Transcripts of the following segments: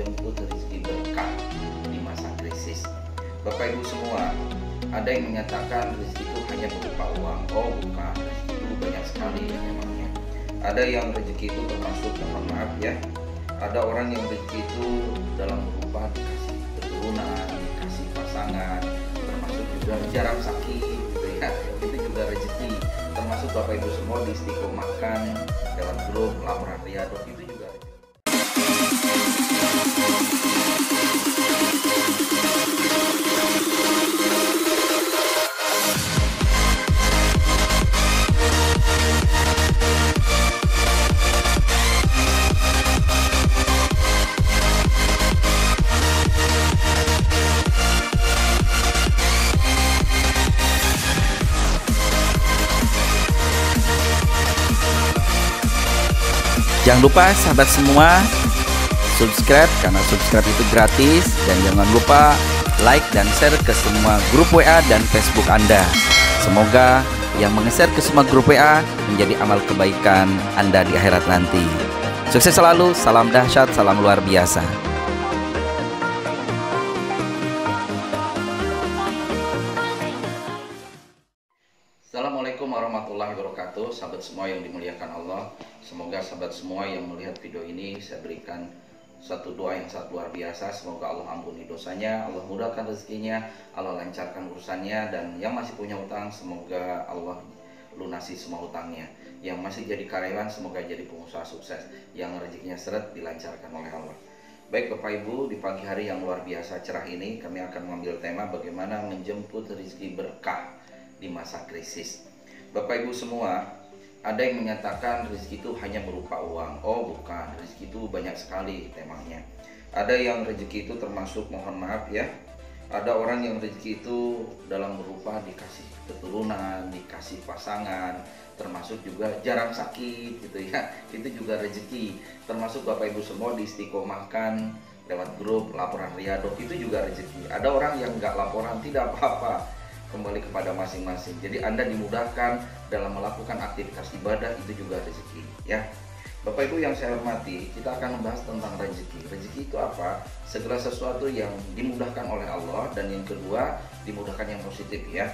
menjemput rezeki berkah di masa krisis. Bapak Ibu semua, ada yang menyatakan rezeki itu hanya berupa uang. Oh bukan, rezeki itu banyak sekali memangnya. Ada yang rezeki itu termasuk, mohon maaf ya, ada orang yang rezeki itu dalam berupa dikasih keturunan, dikasih pasangan, termasuk juga jarang sakit gitu ya, itu juga rezeki. Termasuk Bapak Ibu semua diistiqomahkan lewat grup laporan riyadhah, itu juga rezeki. Jangan lupa sahabat semua subscribe, karena subscribe itu gratis. Dan jangan lupa like dan share ke semua grup WA dan Facebook Anda. Semoga yang menge-share ke semua grup WA menjadi amal kebaikan Anda di akhirat nanti. Sukses selalu, salam dahsyat, salam luar biasa. Assalamualaikum warahmatullahi wabarakatuh. Sahabat semua yang dimuliakan Allah, semoga sahabat semua yang melihat video ini saya berikan satu doa yang sangat luar biasa. Semoga Allah ampuni dosanya, Allah mudahkan rezekinya, Allah lancarkan urusannya. Dan yang masih punya utang, semoga Allah lunasi semua utangnya. Yang masih jadi karyawan, semoga jadi pengusaha sukses. Yang rezekinya seret, dilancarkan oleh Allah. Baik Bapak Ibu, di pagi hari yang luar biasa cerah ini, kami akan mengambil tema bagaimana menjemput rezeki berkah di masa krisis. Bapak Ibu semua, ada yang menyatakan rezeki itu hanya berupa uang. Oh bukan, rezeki itu banyak sekali temanya. Ada yang rezeki itu termasuk, mohon maaf ya, ada orang yang rezeki itu dalam berupa dikasih keturunan, dikasih pasangan, termasuk juga jarang sakit gitu ya, itu juga rezeki. Termasuk Bapak Ibu semua diistiqomahkan lewat grup laporan riyadhah, itu juga rezeki. Ada orang yang nggak laporan, tidak apa-apa, kembali kepada masing-masing. Jadi Anda dimudahkan dalam melakukan aktivitas ibadah, itu juga rezeki ya. Bapak Ibu yang saya hormati, kita akan membahas tentang rezeki. Rezeki itu apa? Segala sesuatu yang dimudahkan oleh Allah, dan yang kedua dimudahkan yang positif ya.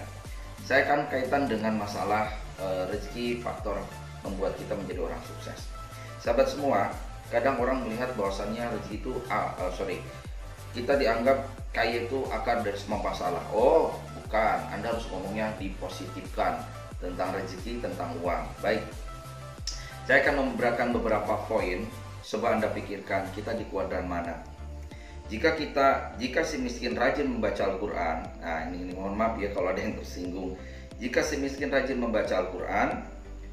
Saya akan kaitan dengan masalah rezeki, faktor membuat kita menjadi orang sukses. Sahabat semua, kadang orang melihat bahwasannya rezeki itu kita dianggap kaya itu akar dari semua masalah. Oh bukan, Anda harus ngomongnya dipositifkan tentang rezeki, tentang uang. Baik, saya akan memberikan beberapa poin. Coba Anda pikirkan, kita di kuadran mana? Jika si miskin rajin membaca Al-Quran, nah ini mohon maaf ya kalau ada yang tersinggung. Jika si miskin rajin membaca Al-Quran,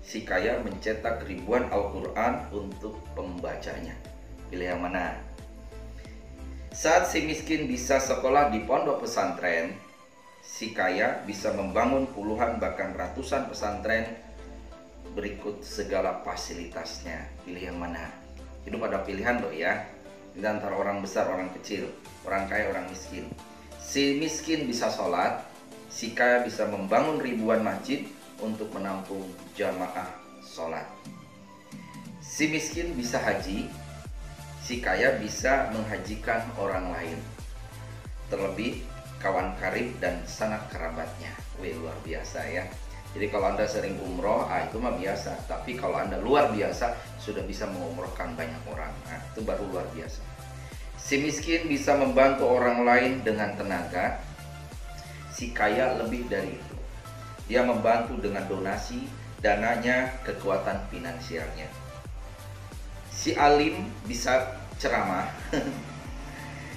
si kaya mencetak ribuan Al-Quran untuk pembacanya. Pilih yang mana? Saat si miskin bisa sekolah di pondok pesantren, si kaya bisa membangun puluhan bahkan ratusan pesantren berikut segala fasilitasnya. Pilih yang mana? Hidup ada pilihan loh ya. Ini antara orang besar, orang kecil, orang kaya, orang miskin. Si miskin bisa sholat, si kaya bisa membangun ribuan masjid untuk menampung jamaah sholat. Si miskin bisa haji, si kaya bisa menghajikan orang lain. Terlebih kawan karib dan sanak kerabatnya. Wih, luar biasa ya. Jadi kalau Anda sering umroh, itu mah biasa. Tapi kalau Anda luar biasa, sudah bisa mengumrohkan banyak orang. Nah, itu baru luar biasa. Si miskin bisa membantu orang lain dengan tenaga. Si kaya lebih dari itu. Dia membantu dengan donasi, dananya, kekuatan finansialnya. Si alim bisa ceramah.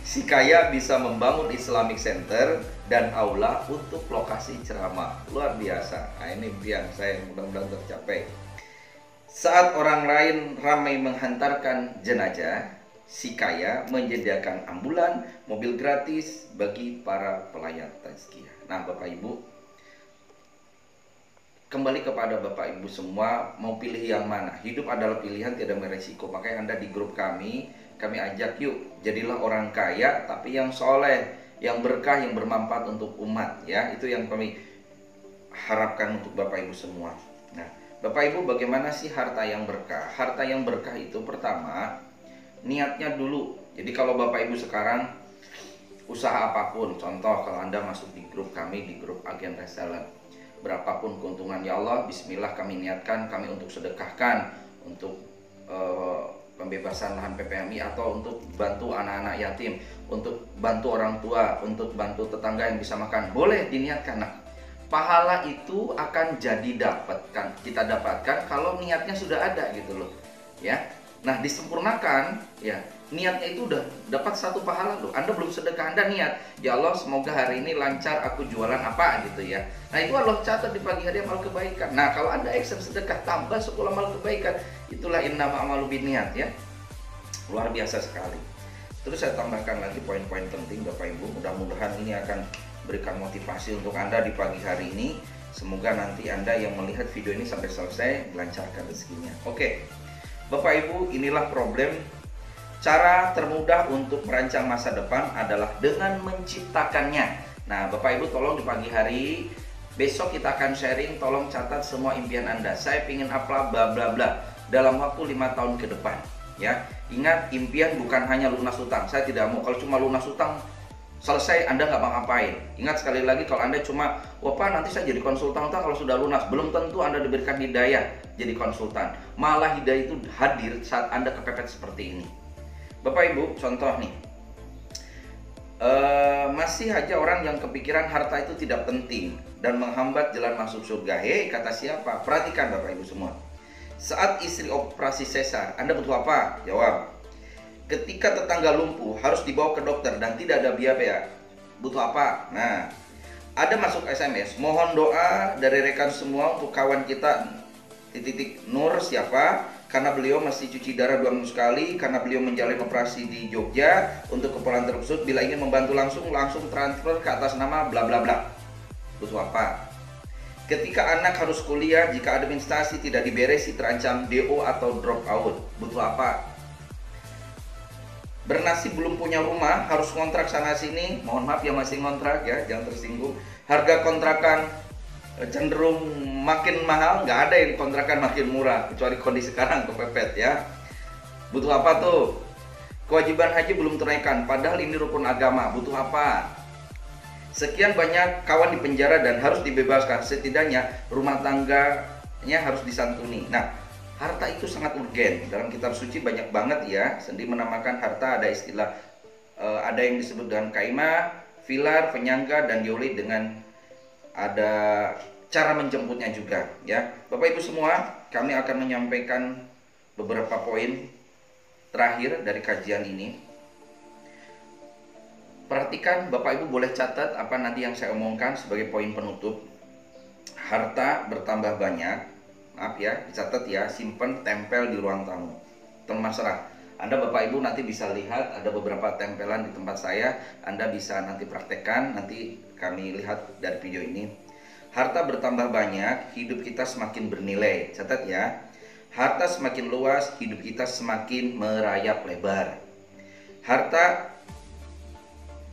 Si kaya bisa membangun Islamic Center dan aula untuk lokasi ceramah. Luar biasa. Nah, ini impian saya, mudah-mudahan tercapai. Saat orang lain ramai menghantarkan jenazah, si kaya menyediakan ambulan, mobil gratis bagi para pelayat tazkiyah. Nah, Bapak Ibu, kembali kepada Bapak Ibu semua, mau pilih yang mana? Hidup adalah pilihan, tidak beresiko. Makanya Anda di grup kami ajak yuk, jadilah orang kaya tapi yang soleh, yang berkah, yang bermanfaat untuk umat ya. Itu yang kami harapkan untuk Bapak Ibu semua. Nah, Bapak Ibu, bagaimana sih harta yang berkah? Harta yang berkah itu pertama niatnya dulu. Jadi kalau Bapak Ibu sekarang usaha apapun, contoh kalau Anda masuk di grup kami, di grup agen reseller, berapapun keuntungan, ya Allah, bismillah kami niatkan, kami untuk sedekahkan, untuk pembebasan lahan PPMI, atau untuk bantu anak-anak yatim, untuk bantu orang tua, untuk bantu tetangga yang bisa makan, boleh diniatkan. Nah, pahala itu akan jadi kita dapatkan kalau niatnya sudah ada gitu loh, ya. Nah, disempurnakan, ya, niatnya itu udah dapat satu pahala loh. Anda belum sedekah, Anda niat, ya Allah semoga hari ini lancar aku jualan apa gitu ya. Nah, itu Allah catat di pagi hari amal kebaikan. Nah, kalau Anda action sedekah tambah 10 amal kebaikan, itulah innama amalu binniat ya. Luar biasa sekali. Terus saya tambahkan lagi poin-poin penting Bapak Ibu. Mudah-mudahan ini akan berikan motivasi untuk Anda di pagi hari ini. Semoga nanti Anda yang melihat video ini sampai selesai melancarkan rezekinya. Oke. Bapak Ibu, inilah problem. Cara termudah untuk merancang masa depan adalah dengan menciptakannya. Nah, Bapak Ibu tolong di pagi hari besok kita akan sharing, tolong catat semua impian Anda. Saya ingin apa bla bla bla dalam waktu 5 tahun ke depan, ya. Ingat, impian bukan hanya lunas utang. Saya tidak mau kalau cuma lunas utang selesai Anda nggak mau ngapain. Ingat sekali lagi, kalau Anda cuma, wah Pak nanti saya jadi konsultan kalau sudah lunas, belum tentu Anda diberikan hidayah jadi konsultan. Malah hidayah itu hadir saat Anda kepepet seperti ini. Bapak Ibu, contoh nih, masih aja orang yang kepikiran harta itu tidak penting dan menghambat jalan masuk surga. Hei, kata siapa? Perhatikan Bapak Ibu semua. Saat istri operasi sesar, Anda butuh apa? Jawab. Ketika tetangga lumpuh harus dibawa ke dokter dan tidak ada biaya, butuh apa? Nah, ada masuk SMS, mohon doa dari rekan semua untuk kawan kita titik Nur siapa, karena beliau masih cuci darah 2 minggu sekali, karena beliau menjalani operasi di Jogja untuk keperluan tersebut, bila ingin membantu langsung transfer ke atas nama bla bla bla. Butuh apa? Ketika anak harus kuliah, jika administrasi tidak diberesi terancam DO atau drop out, butuh apa? Bernasib belum punya rumah, harus kontrak sana sini, mohon maaf yang masih kontrak ya, jangan tersinggung. Harga kontrakan cenderung makin mahal, nggak ada yang kontrakan makin murah, kecuali kondisi sekarang kepepet ya. Butuh apa tuh? Kewajiban haji belum tunaikan, padahal ini rukun agama, butuh apa? Sekian banyak kawan di penjara dan harus dibebaskan, setidaknya rumah tangganya harus disantuni. Nah, harta itu sangat urgen. Dalam kitab suci banyak banget ya, sendiri menamakan harta, ada istilah, ada yang disebut dengan kaimah, filar, penyangga, dan diuli dengan ada cara menjemputnya juga ya. Bapak Ibu semua, kami akan menyampaikan beberapa poin terakhir dari kajian ini. Perhatikan Bapak Ibu, boleh catat apa nanti yang saya omongkan sebagai poin penutup. Harta bertambah banyak, maaf ya, dicatat ya, simpen, tempel di ruang tamu. Terserah. Anda Bapak Ibu nanti bisa lihat ada beberapa tempelan di tempat saya, Anda bisa nanti praktekkan, nanti kami lihat dari video ini. Harta bertambah banyak, hidup kita semakin bernilai. Catat ya. Harta semakin luas, hidup kita semakin merayap lebar. Harta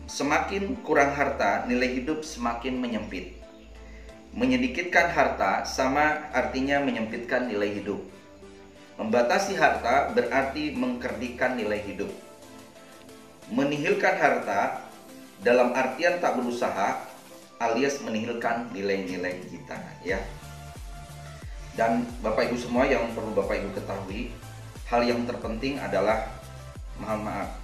semakin kurang harta, nilai hidup semakin menyempit. Menyedikitkan harta sama artinya menyempitkan nilai hidup. Membatasi harta berarti mengkerdilkan nilai hidup. Menihilkan harta dalam artian tak berusaha alias menihilkan nilai-nilai kita ya. Dan Bapak Ibu semua, yang perlu Bapak Ibu ketahui, hal yang terpenting adalah, mohon maaf,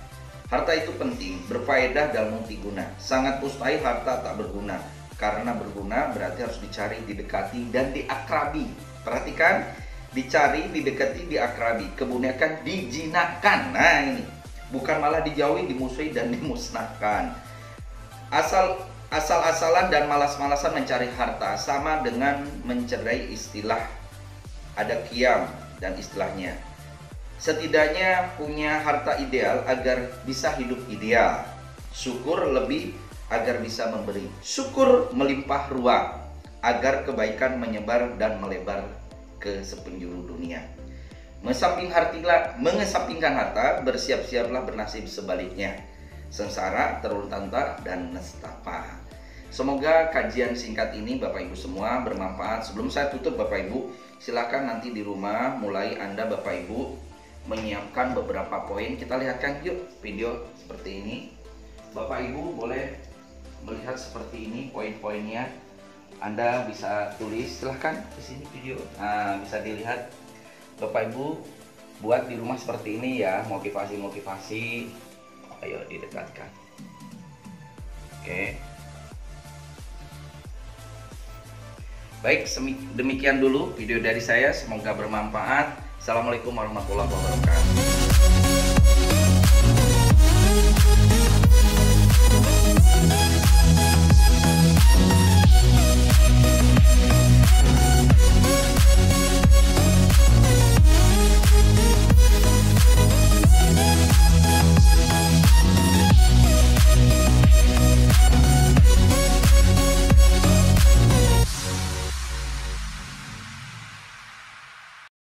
harta itu penting, berfaedah dan multiguna. Sangat mustahil harta tak berguna. Karena berguna berarti harus dicari, didekati, dan diakrabi. Perhatikan, dicari, didekati, diakrabi. Kebanyakan dijinakkan. Nah ini, bukan malah dijauhi, dimusuhi, dan dimusnahkan. Asal-asalan dan malas-malasan mencari harta sama dengan mencerai istilah, ada qiyam dan istilahnya. Setidaknya punya harta ideal agar bisa hidup ideal. Syukur lebih agar bisa memberi. Syukur melimpah ruah agar kebaikan menyebar dan melebar ke sepenjuru dunia. Mengesampingkan harta, bersiap-siaplah bernasib sebaliknya. Sengsara, terlunta-lunta, dan nestapa. Semoga kajian singkat ini Bapak Ibu semua bermanfaat. Sebelum saya tutup Bapak Ibu, silakan nanti di rumah mulai Anda Bapak Ibu menyiapkan beberapa poin. Kita lihatkan yuk video seperti ini. Bapak Ibu boleh melihat seperti ini poin-poinnya. Anda bisa tulis, silahkan di sini video. Nah, bisa dilihat Bapak Ibu buat di rumah seperti ini ya, motivasi-motivasi. Ayo didekatkan. Oke. Baik, demikian dulu video dari saya. Semoga bermanfaat. Assalamualaikum warahmatullahi wabarakatuh.